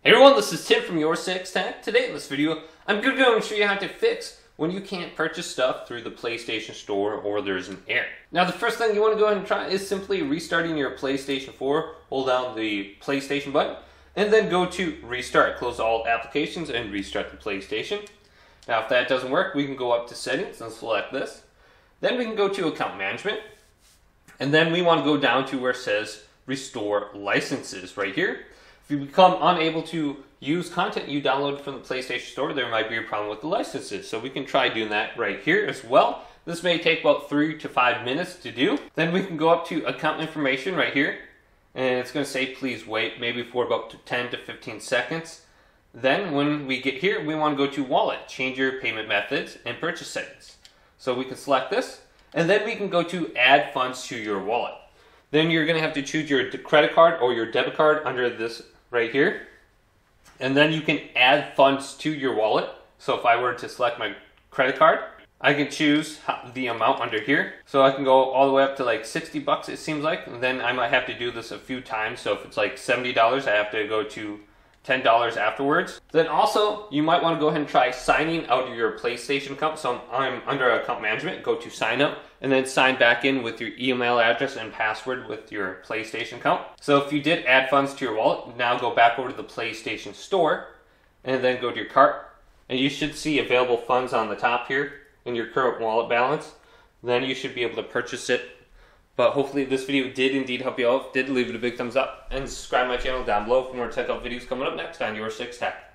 Hey everyone, this is Tim from Your PS4 Tech. Today in this video, I'm going to show you how to fix when you can't purchase stuff through the PlayStation Store or there's an error. Now the first thing you want to go ahead and try is simply restarting your PlayStation 4. Hold down the PlayStation button and then go to Restart. Close all applications and restart the PlayStation. Now if that doesn't work, we can go up to Settings and select this. Then we can go to Account Management. And then we want to go down to where it says Restore Licenses right here. If you become unable to use content you downloaded from the PlayStation Store, there might be a problem with the licenses. So we can try doing that right here as well. This may take about 3 to 5 minutes to do. Then we can go up to Account Information right here. And it's going to say please wait maybe for about 10 to 15 seconds. Then when we get here, we want to go to Wallet, change your payment methods and purchase settings. So we can select this. And then we can go to Add Funds to your wallet. Then you're going to have to choose your credit card or your debit card under this right here. And then you can add funds to your wallet. So if I were to select my credit card, I can choose the amount under here. So I can go all the way up to like 60 bucks it seems like. And then I might have to do this a few times. So if it's like $70, I have to go to $10 afterwards. Then also, you might want to go ahead and try signing out of your PlayStation account. So I'm under Account Management, go to Sign Up, and then sign back in with your email address and password with your PlayStation account. So if you did add funds to your wallet, now go back over to the PlayStation Store, and then go to your cart, and you should see available funds on the top here in your current wallet balance. Then you should be able to purchase it. But hopefully this video did indeed help you out. If it did, leave it a big thumbs up and subscribe to my channel down below for more tech videos coming up next on Your PS4 Tech.